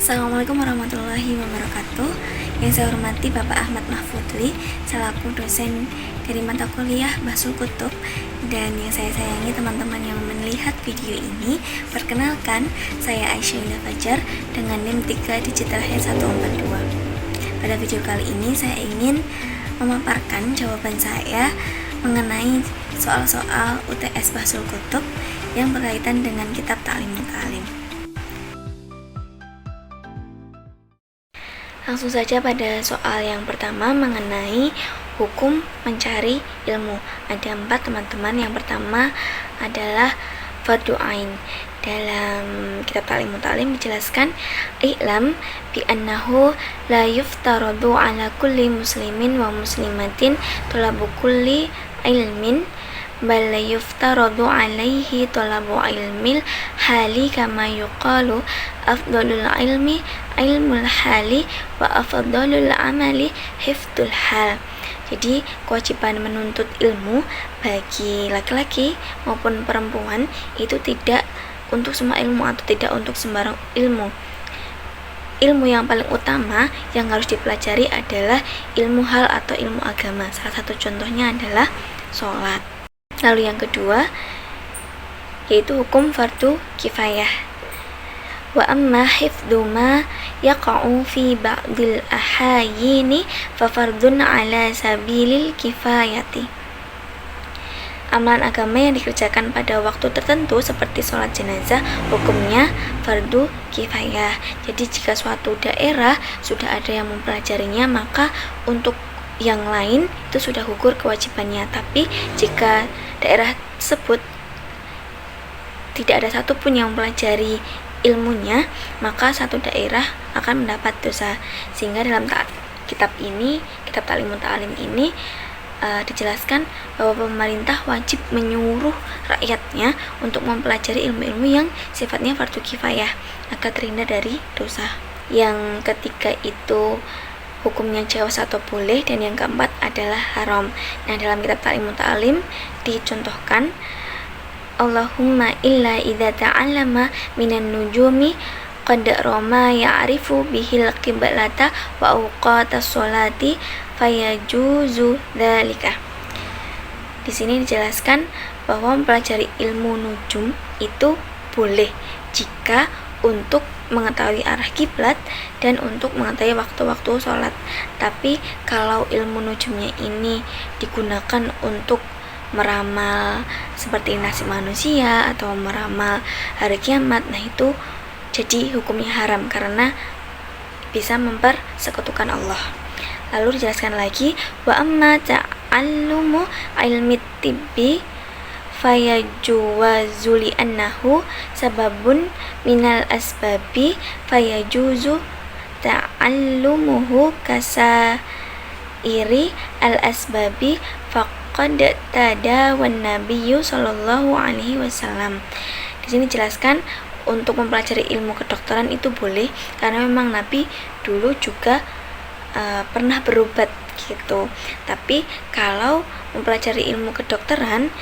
Assalamualaikum warahmatullahi wabarakatuh. Yang saya hormati Bapak Ahmad Mahfudli selaku dosen dari mata kuliah Bahsul Kutub, dan yang saya sayangi teman-teman yang melihat video ini. Perkenalkan, saya Aisyah Indah Fajar dengan NIM 3 Digital H142. Pada video kali ini saya ingin memaparkan jawaban saya mengenai soal-soal UTS Bahsul Kutub yang berkaitan dengan kitab Ta'lim Muta'alim. Langsung saja pada soal yang pertama mengenai hukum mencari ilmu. Ada 4 teman-teman. Yang pertama adalah fardu ain. Dalam kitab Ta'lim Muta'alim dijelaskan, i'lam bi annahu la yuftaradu ala kulli muslimin wa muslimatin talabu kulli ilmin, bal yuftaradu alaihi talabu ilmil hali kama yuqalu afdalul ilmi ilmul hali wa afdalul amali hifdul hal. Jadi kewajiban menuntut ilmu bagi laki-laki maupun perempuan itu tidak untuk semua ilmu atau tidak untuk sembarang ilmu. Ilmu yang paling utama yang harus dipelajari adalah ilmu hal atau ilmu agama. Salah satu contohnya adalah sholat. Lalu yang kedua yaitu hukum fardu kifayah. Wa amma hifdzu ma yaqa'u fi ba'dil ahayini fa fardun ala sabilil kifayati. Amalan agama yang dikerjakan pada waktu tertentu seperti sholat jenazah hukumnya fardu kifayah. Jadi jika suatu daerah sudah ada yang mempelajarinya, maka untuk yang lain itu sudah gugur kewajibannya. Tapi jika daerah tersebut tidak ada satupun yang mempelajari ilmunya, maka satu daerah akan mendapat dosa. Sehingga dalam kitab ini, kitab Ta'lim Muta'alim ini dijelaskan bahwa pemerintah wajib menyuruh rakyatnya untuk mempelajari ilmu-ilmu yang sifatnya fardu kifayah agar terhindar dari dosa. Yang ketiga itu hukumnya jawaz atau boleh, dan yang keempat adalah haram. Nah, dalam kitab Ta'lim Muta'alim dicontohkan, Allahumma illa idza ta'allama minan nujumi qad rama ya'rifu bihil qiblata wa awqatas sholati fayajuzu dzalika. Di sini dijelaskan bahwa mempelajari ilmu nujum itu boleh jika untuk mengetahui arah kiblat dan untuk mengetahui waktu-waktu sholat. Tapi kalau ilmu nujumnya ini digunakan untuk meramal seperti nasib manusia atau meramal hari kiamat, nah itu jadi hukumnya haram karena bisa mempersekutukan Allah. Lalu dijelaskan lagi, wa amma ta'allumu ilmi tibbi fayajuwazu li annahu sababun minal asbabi fayajuzu ta'allumuhu kasairi al asbabi faqad tadawan nabiyyu sallallahu alaihi wasallam. Di sini dijelaskan untuk mempelajari ilmu kedokteran itu boleh karena memang Nabi dulu juga pernah berobat gitu. Tapi kalau mempelajari ilmu kedokteran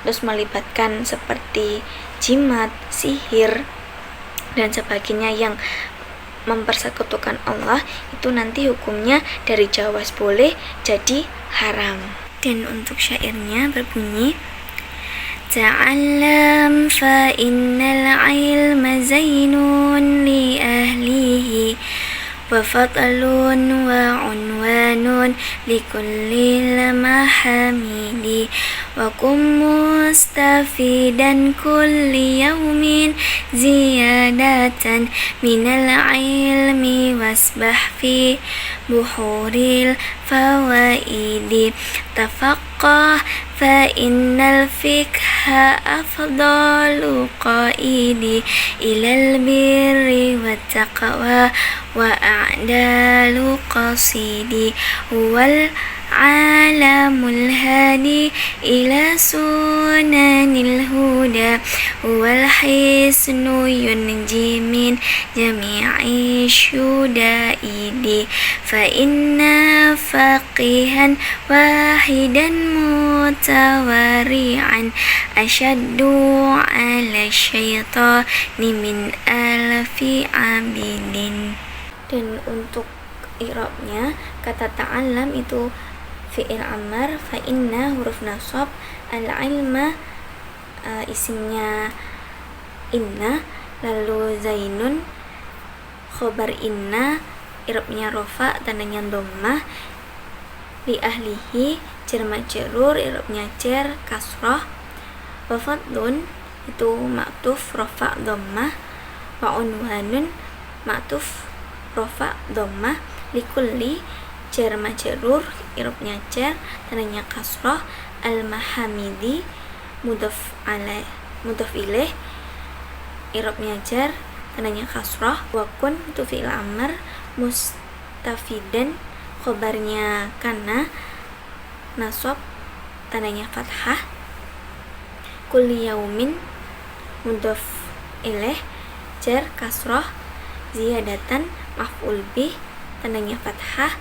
terus melibatkan seperti jimat, sihir dan sebagainya yang mempersekutukan Allah, itu nanti hukumnya dari jawaz boleh jadi haram. Dan untuk syairnya berbunyi, ta'allam fa innal ilma zainun li ahlihi wa fadlun wa unwanun li kulli mahamidi wa kum mustafidan kulli yawmin ziyadatan minal ilmi wasbah fi buhuril fawaidi tafaqqah fa innal fikha afdalu qaidi ilal birri wat taqwa wa a'dalu qasidi wal عالم الهادي إلى سنن الهدى هو الحسن ينجي من جميع الشدائد فإن فقيها واحدا متورعا أشد على الشيطان min alfi abidin. Dan untuk i'rabnya, kata ta'allam itu fi'il amr, fa inna huruf nasab, al-ilma isimnya inna, lalu zainun khobar inna, i'rabnya rofa, tandanya dhammah, li ahlihi jar majrur, i'rabnya jar kasrah, wa fadlun itu ma'tuf rofa dhammah, wa unwanun ma'tuf rofa dhammah, likulli jar majrur, i'rabnya jar, tandanya kasrah, al-mahamidi mudhaf ilaih, i'rabnya jar, tandanya kasrah, wa kun itu fi'il amr, mustafidan khobarnya kana, nasab, tandanya fathah, kulli yaumin mudhaf ilaih, jar kasrah, ziyadatan maf'ul bih, tandanya fathah,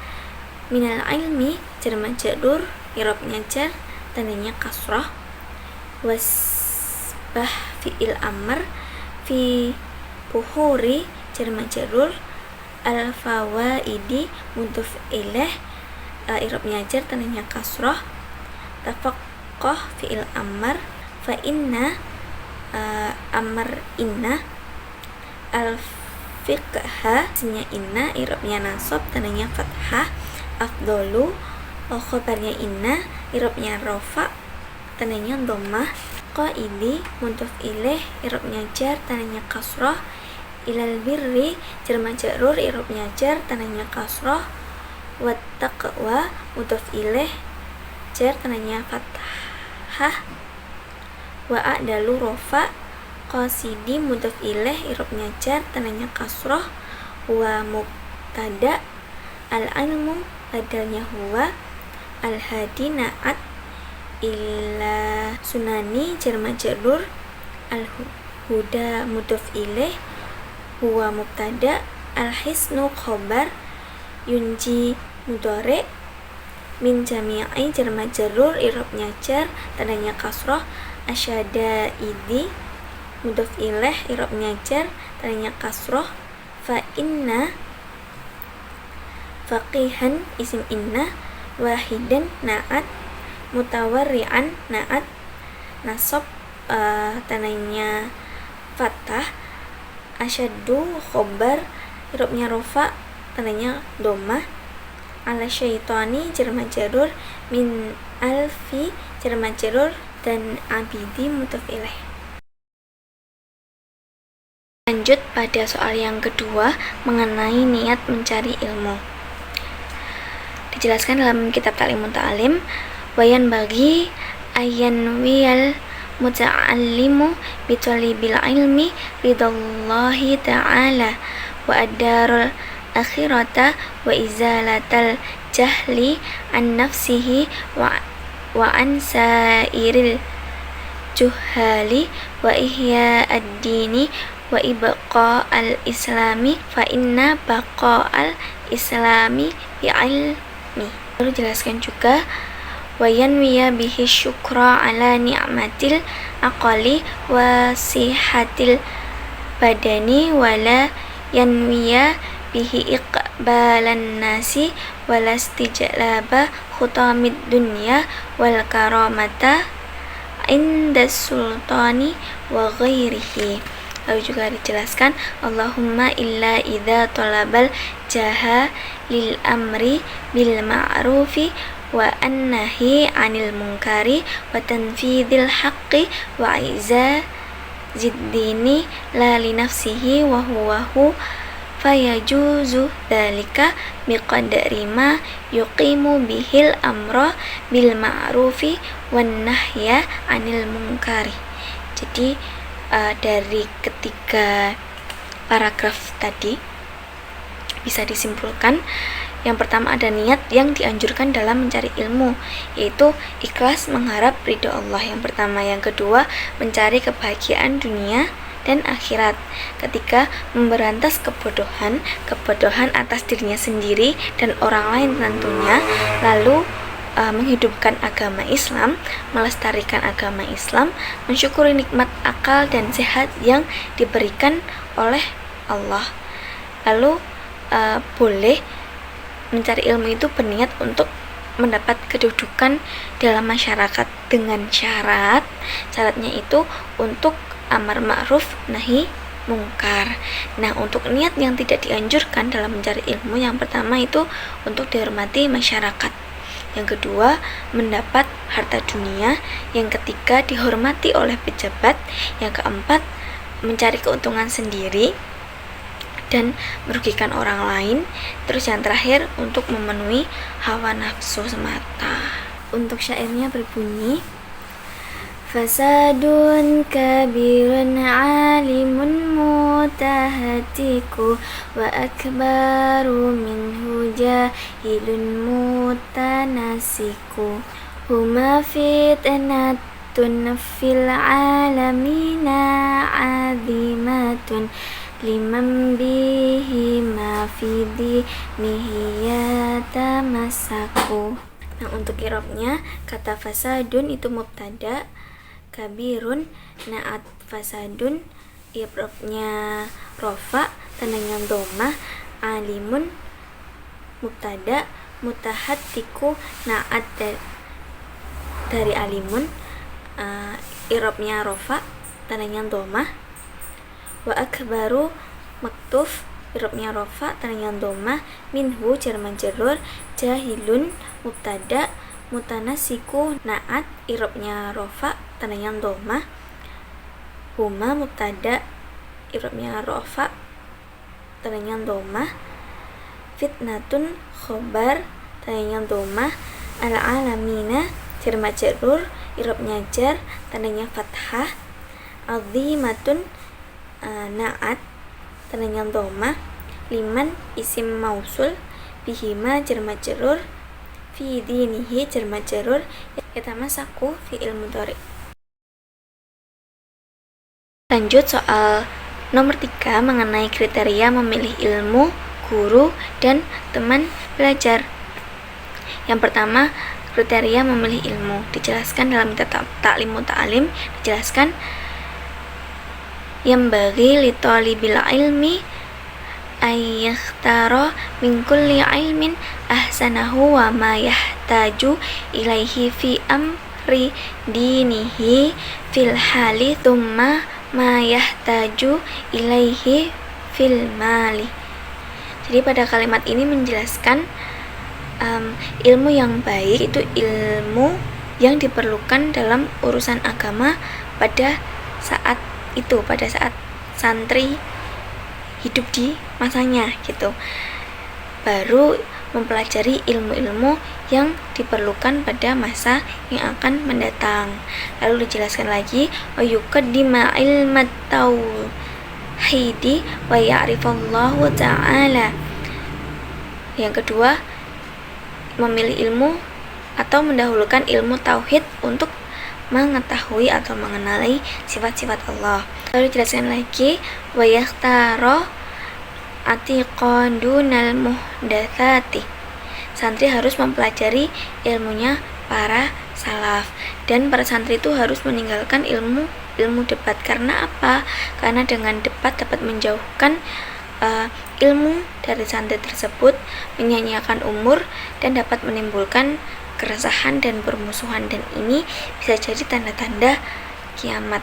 minal ilmi jar majrur, i'rabnya jar, tandanya kasrah, wasbah fi'il amr, fi puhuri jar majrur, al fawaidi mudhaf ilaih, i'rabnya jar, tandanya kasrah, tafaqqah fi'il amr, fa inna amr inna, al fiqha isimnya inna, i'rabnya nasab, tandanya fathah, afdolu khobarnya inna, i'rabnya rofa, tandanya dhammah, qaidi mudhaf ilaih, i'rabnya jar, tandanya kasrah, ilal birri jar majrur, i'rabnya jar, tandanya kasrah, wat taqwa mudhaf ilaih, jar, tandanya fathah, wa a'dalu rofa, qasidi mudhaf ilaih, i'rabnya jar, tandanya kasrah, wa mubtada, al-ilmu badalnya huwa, al-hadi na'at, ila sunani jar majrur, al-huda mudhaf ilaih, huwa mubtada, al-hisnu khobar, yunji mudhari, min jami'i jar majrur, i'rabnya jar, tandanya kasrah, asyada idi mudhaf ilaih, i'rabnya jar, tandanya kasrah, fa inna faqihan isim inna, wahidan na'at, mutawarri'an na'at, nasab tandanya fathah, asyaddu khobar, i'rabnya rofa, tandanya dhammah, ala syaitani jar majrur, min alfi jar majrur, dan abidi mudhaf ilaih. Lanjut pada soal yang kedua mengenai niat mencari ilmu. Dijelaskan dalam kitab Ta'limut Ta'alim, wayan bagi ayan wiyal muta'allimu bitalibil ilmi ridallahi ta'ala wa ad-darul akhirata wa izalatal jahli an nafsihi wa an sairil juhali wa ihya ad-dini wa ibqa al-islami fa inna baqa al-islami bi'ilmi. Lalu jelaskan juga wayan wiya bihi syukra ala ni'matil aqali wa sihatil badani wala yanwiya bihi iqbalan nasi wala istijlaba khutamid dunya wal karamata inda sultani wa ghairihi. Lalu juga dijelaskan Allahumma illa idza talabal jaha lil amri bil ma'rufi wa annahi 'anil munkari wa tanfidil haqqi wa iza ziddini la li nafsihi wa huwahu fayajuzu dzalika biqadri ma yuqimu bihil amra bil ma'rufi wan nahya 'anil munkari. Jadi dari ketiga paragraf tadi bisa disimpulkan Yang pertama ada niat yang dianjurkan dalam mencari ilmu, yaitu ikhlas mengharap ridho Allah yang pertama. Yang kedua, mencari kebahagiaan dunia dan akhirat. Ketika memberantas kebodohan atas dirinya sendiri dan orang lain tentunya, lalu menghidupkan agama Islam, melestarikan agama Islam, mensyukuri nikmat akal dan sehat yang diberikan oleh Allah. Lalu boleh mencari ilmu itu berniat untuk mendapat kedudukan dalam masyarakat dengan syaratnya itu untuk amar ma'ruf nahi mungkar. Nah, untuk niat yang tidak dianjurkan dalam mencari ilmu, yang pertama itu untuk dihormati masyarakat, yang kedua mendapat harta dunia, yang ketiga dihormati oleh pejabat, yang keempat mencari keuntungan sendiri dan merugikan orang lain, terus yang terakhir untuk memenuhi hawa nafsu semata. Untuk syairnya berbunyi, fasadun kabirun alimun mutahatiku wa akbaru minhu jahilun mutanasiku huma fitnatun fil alamina azimatun liman bihi ma fi dinihi yatamasaku. Nah, untuk i'rabnya, kata fasadun itu mubtada, kabirun naat fasadun, i'rabnya rofa, tandanya dhammah, alimun mubtada, mutahatiku naat dari alimun, i'rabnya rofa, tandanya dhammah, wa akbaru maktuf, i'rabnya rofa, tandanya dhammah, minhu jar majrur, jahilun mubtada, mutanasiku naat, i'rabnya rofa, tandanya dhammah, huma mubtada, i'rabnya rofa, tandanya dhammah, fitnatun khobar, tandanya dhammah, al-alamina jar majrur, i'rabnya jar, tandanya fathah, azimatun naat, tandanya dhammah, liman isim mausul, bihima jar majrur, fi dinihi jar majrur, yatamasaku fi'il mudhari. Lanjut soal nomor 3 mengenai kriteria memilih ilmu, guru, dan teman belajar. Yang pertama, kriteria memilih ilmu dijelaskan dalam kitab Ta'lim Muta'alim, dijelaskan yang bagi li talibil ilmi ayyakhtara min kulli ilmin ahsanahu wa ma yahtaju ilaihi fi amri dinihi fil hali thumma ma yahtaju ilaihi fil mali. Jadi pada kalimat ini menjelaskan ilmu yang baik itu ilmu yang diperlukan dalam urusan agama pada saat itu, pada saat santri hidup di masanya gitu, baru mempelajari ilmu-ilmu yang diperlukan pada masa yang akan mendatang. Lalu dijelaskan lagi, wa yuqaddima ilmat tauhidi wa ya'rifallahu ta'ala. Yang kedua, memilih ilmu atau mendahulukan ilmu tauhid untuk mengetahui atau mengenali sifat-sifat Allah. Lalu dijelaskan lagi, wa yakhtaro atiqan dunal muhdatsati. Santri harus mempelajari ilmunya para salaf, dan para santri itu harus meninggalkan ilmu debat. Karena apa? Karena dengan debat dapat menjauhkan ilmu dari santri tersebut, menyia-nyiakan umur, dan dapat menimbulkan keresahan dan permusuhan, dan ini bisa jadi tanda-tanda kiamat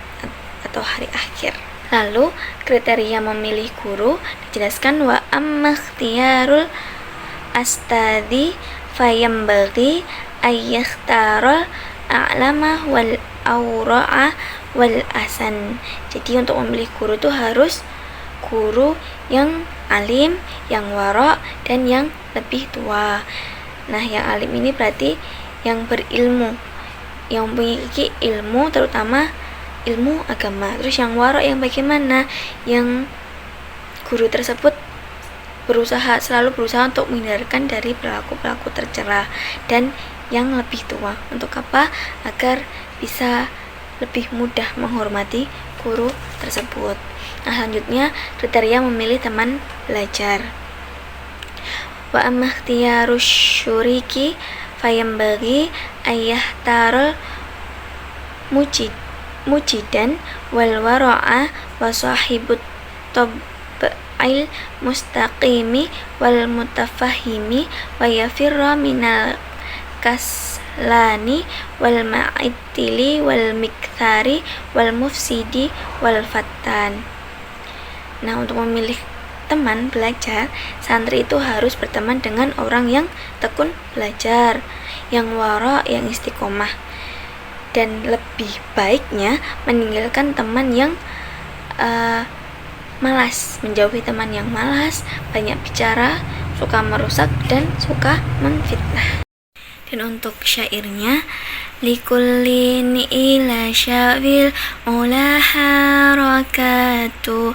atau hari akhir. Lalu kriteria memilih guru dijelaskan, wa amma ikhtiyarul astadhi fayambaghi ayyakhtara a'lama wal awra'a wal asan. Jadi untuk memilih guru itu harus guru yang alim, yang wara, dan yang lebih tua. Nah, yang alim ini berarti yang berilmu, yang memiliki ilmu, terutama ilmu agama. Terus yang wara yang bagaimana? Yang guru tersebut selalu berusaha untuk menghindarkan dari perilaku-perilaku tercela dan yang lebih tua. Untuk apa? Agar bisa lebih mudah menghormati guru tersebut. Nah, selanjutnya kriteria memilih teman belajar. Wa amma ikhtiyarus syuriki fayambaghi ayyahtarul mujidan wal wara'a wa sahibut tab'il mustaqimi wal mutafahimi wa yafirra minal kaslani wal ma'itili wal mikthari wal mufsidi wal fattan. Nah, untuk memilih teman belajar, santri itu harus berteman dengan orang yang tekun belajar, yang wara, yang istiqomah, dan lebih baiknya meninggalkan teman yang malas, menjauhi teman yang malas, banyak bicara, suka merusak, dan suka memfitnah. Dan untuk syairnya, likullin ila syawil ula harakatu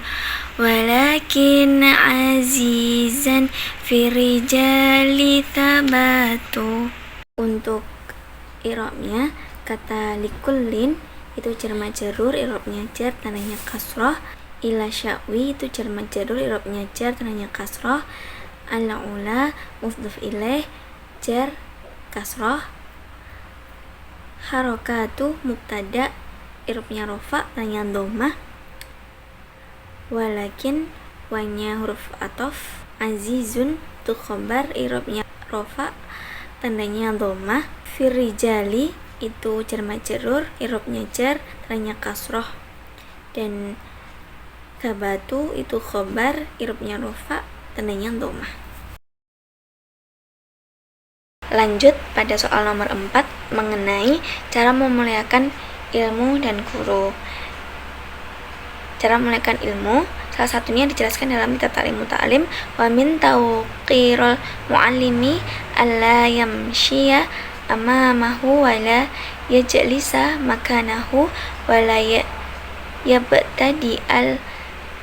walakin azizan fi rijali thabatu. Untuk i'rabnya, kata likullin itu jar majrur, i'rabnya jar, tandanya kasrah. Ila sya'wi itu jar majrur, i'rabnya jar, tandanya kasrah. Al-ula mudhof ilaih, jar kasrah. Harakatu mubtada, i'rabnya rafa, tandanya dhammah. Walakin wanya huruf ataf. Azizun itu khabar, i'rabnya rafa, tandanya dhammah. Firijali itu jar majrur, i'rabnya jar, tandanya kasrah. Dan thabatu itu khabar, i'rabnya rafa, tandanya dhammah. Lanjut pada soal nomor 4 mengenai cara memuliakan ilmu dan guru. Cara memuliakan ilmu, salah satunya dijelaskan dalam kitab Ta'lim Muta'alim. Wa min tauqirul mu'allimi alla yamshiya amamahu wa la yajlisa makanahu wa la yabtadi al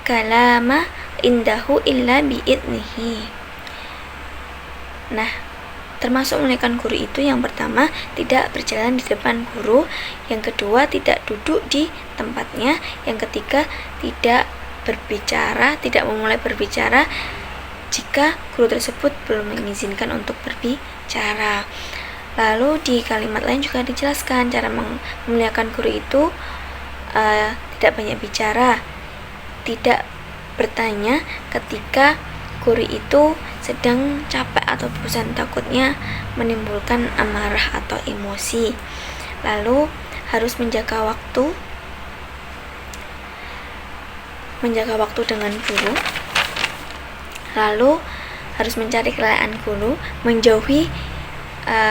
kalama indahu illa bi'idnihi. Nah, termasuk memuliakan guru itu yang pertama, tidak berjalan di depan guru, yang kedua, tidak duduk di tempatnya, yang ketiga, tidak memulai berbicara jika guru tersebut belum mengizinkan untuk berbicara. Lalu di kalimat lain juga dijelaskan cara memuliakan guru itu tidak banyak bicara, tidak bertanya ketika guru itu sedang capek atau bosan, takutnya menimbulkan amarah atau emosi. Lalu harus menjaga waktu dengan guru. Lalu harus mencari kerelaan guru, menjauhi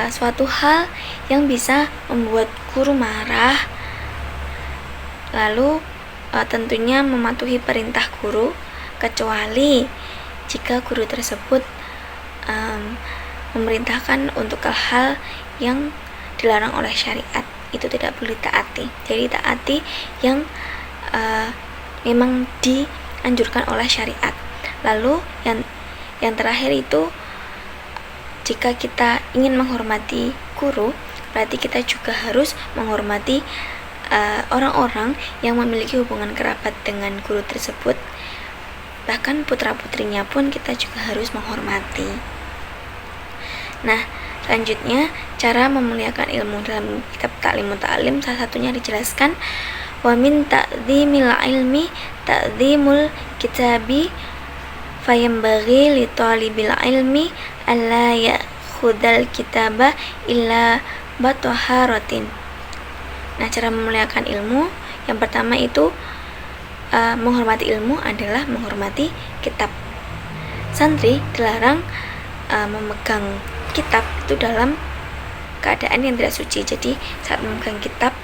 suatu hal yang bisa membuat guru marah. Lalu tentunya mematuhi perintah guru, kecuali jika guru tersebut memerintahkan untuk hal yang dilarang oleh syariat, itu tidak boleh taati. Jadi taati yang memang dianjurkan oleh syariat. Lalu yang terakhir itu, jika kita ingin menghormati guru, berarti kita juga harus menghormati orang-orang yang memiliki hubungan kerabat dengan guru tersebut. Bahkan putra-putrinya pun kita juga harus menghormati. Nah, selanjutnya cara memuliakan ilmu dalam kitab Ta'lim Muta'alim, salah satunya dijelaskan wa min ta'dhimil ilmi ta'dhimul kitabi fayambaghi li talibil ilmi alla ya'khudhal kitaba illa bataharatin. Nah, cara memuliakan ilmu yang pertama itu menghormati ilmu adalah menghormati kitab. Santri dilarang memegang kitab itu dalam keadaan yang tidak suci. Jadi saat memegang kitab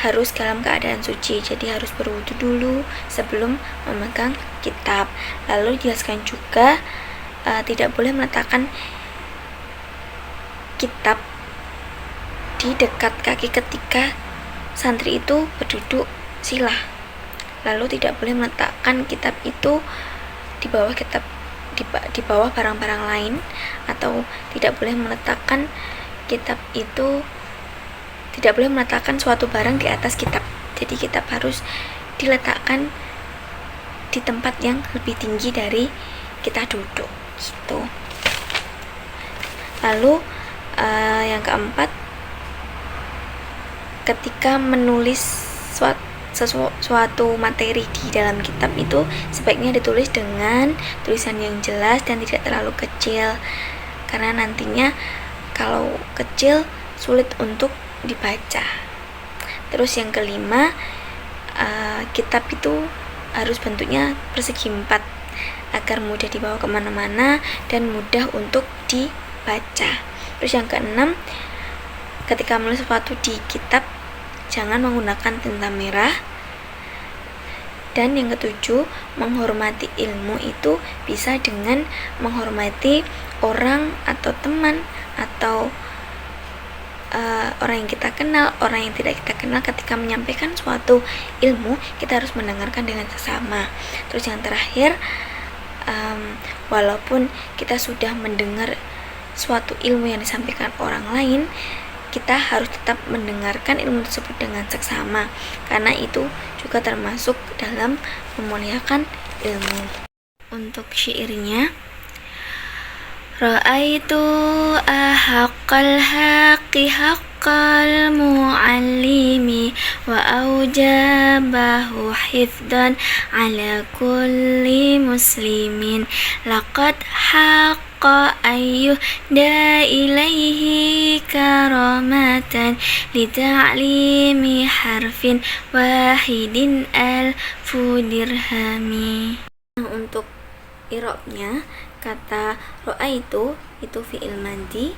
harus dalam keadaan suci. Jadi harus berwudu dulu sebelum memegang kitab. Lalu dijelaskan juga tidak boleh meletakkan kitab di dekat kaki ketika santri itu berduduk sila. Lalu tidak boleh meletakkan kitab itu di bawah kitab, di bawah barang-barang lain, atau tidak boleh meletakkan kitab itu, tidak boleh meletakkan suatu barang di atas kitab. Jadi kitab harus diletakkan di tempat yang lebih tinggi dari kita duduk gitu. Lalu yang keempat, ketika menulis suatu materi di dalam kitab itu sebaiknya ditulis dengan tulisan yang jelas dan tidak terlalu kecil, karena nantinya kalau kecil sulit untuk dibaca. Terus yang kelima, kitab itu harus bentuknya persegi 4 agar mudah dibawa kemana-mana dan mudah untuk dibaca. Terus yang keenam, ketika menulis sesuatu di kitab jangan menggunakan tinta merah. Dan yang ketujuh, menghormati ilmu itu bisa dengan menghormati orang atau teman atau orang yang kita kenal, orang yang tidak kita kenal. Ketika menyampaikan suatu ilmu, kita harus mendengarkan dengan sesama. Terus yang terakhir, walaupun kita sudah mendengar suatu ilmu yang disampaikan orang lain, kita harus tetap mendengarkan ilmu tersebut dengan seksama, karena itu juga termasuk dalam memuliakan ilmu. Untuk syairnya, Ra'aitu ahaqqal haqqi haqqal mu'allimi wa aujabahu hifdan ala kulli muslimin laqad haqqa ayyuhda ilaihi karamatan lita'limi harfin wahidin alfu dirhami. Untuk i'rabnya, kata ro'aitu itu fi'il madi,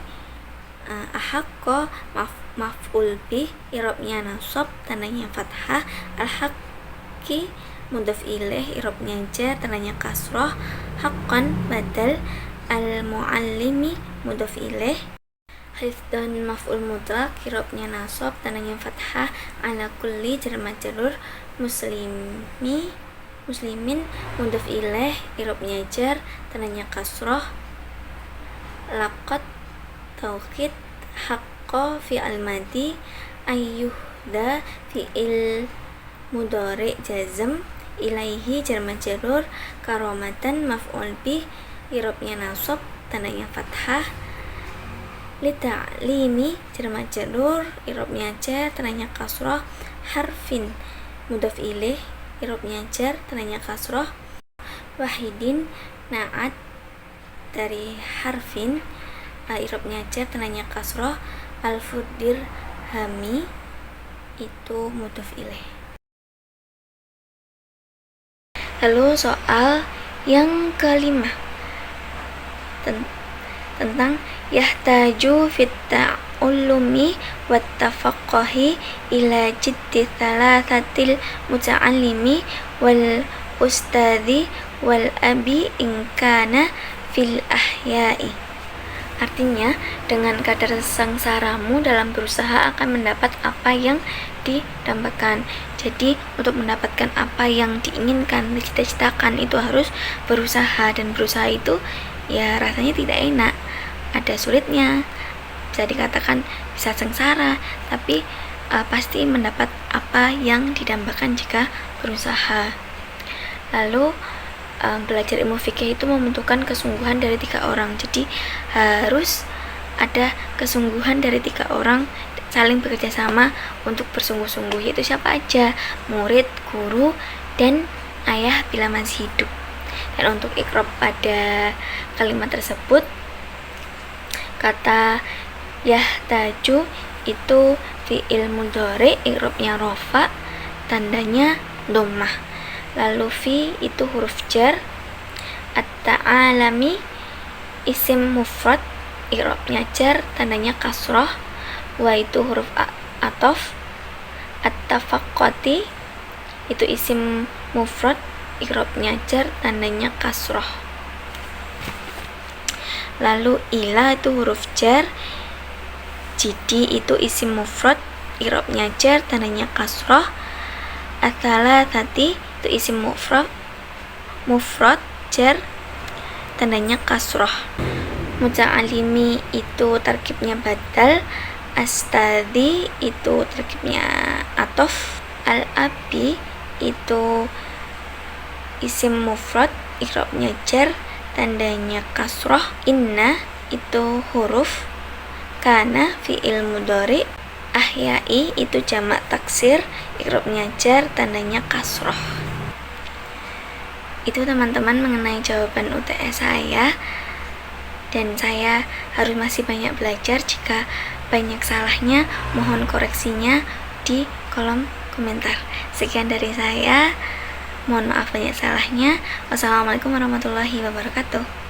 ahaqqa maf'ul bih, i'rabnya nasab, tandanya fathah, al-haqqi mudhaf ilaih, i'rabnya jar, tandanya kasrah, haqqan badal, al-muallimi mudhaf ilaih, hifdan maf'ul mutlaq, i'rabnya nasab, tandanya fathah, ala kulli jar majrur, muslimin mudhaf ilaih, i'rabnya jar, tandanya kasrah, laqad taukid, haqqa fi'il madi, ayyuhda fi'il mudhari jazm, ilaihi jar majrur, karamatan maf'ul bih, i'rabnya nasab, tandanya fathah, lita'limi jar majrur, i'rabnya jar, tandanya kasrah, harfin mudhaf ilaih, i'rabnya jar, tandanya kasrah, wahidin na'at dari harfin, i'rabnya jar, tandanya kasrah, alfu dirhami itu mudhaf ilaih. Lalu soal yang kelima tentang yahtaju fit ta'allumi wat tafaqquhi ila jiddi thalathatil muta'allimi wal ustadzi wal abi in kana fil ahya'i. Artinya, dengan kadar sengsaramu dalam berusaha akan mendapat apa yang didambakan. Jadi, untuk mendapatkan apa yang diinginkan, dicita-citakan, itu harus berusaha. Dan berusaha itu ya rasanya tidak enak, ada sulitnya, bisa dikatakan bisa sengsara, tapi pasti mendapat apa yang didambakan jika berusaha. Lalu belajar ilmu fikih itu membutuhkan kesungguhan dari 3 orang. Jadi harus ada kesungguhan dari 3 orang saling bekerja sama untuk bersungguh-sungguh, yaitu siapa aja? Murid, guru, dan ayah bila masih hidup. Dan untuk iqrab pada kalimat tersebut, kata yahtaju itu fi'il mudhari, iqrabnya rafa, tandanya dhammah. Lalu fi itu huruf jar, at-ta'alami isim mufrad, i'rabnya jar, tandanya kasrah, wa itu huruf ataf, at-tafaqqati itu isim mufrad, i'rabnya jar, tandanya kasrah. Lalu ila itu huruf jar, jidi itu isim mufrad, i'rabnya jar, tandanya kasrah, at-thalathati itu isim mufrad, jar, tandanya kasroh. Muta'alimi itu tarkibnya badal, astadzi itu tarkibnya atof, al-abi itu isim mufrad, i'rabnya jar, tandanya kasroh, inna itu huruf, kana fi'il mudhari, ahyai itu jamak taksir, i'rabnya jar, tandanya kasroh. Itu teman-teman mengenai jawaban UTS saya, dan saya harus masih banyak belajar. Jika banyak salahnya, mohon koreksinya di kolom komentar. Sekian dari saya, mohon maaf banyak salahnya. Wassalamualaikum warahmatullahi wabarakatuh.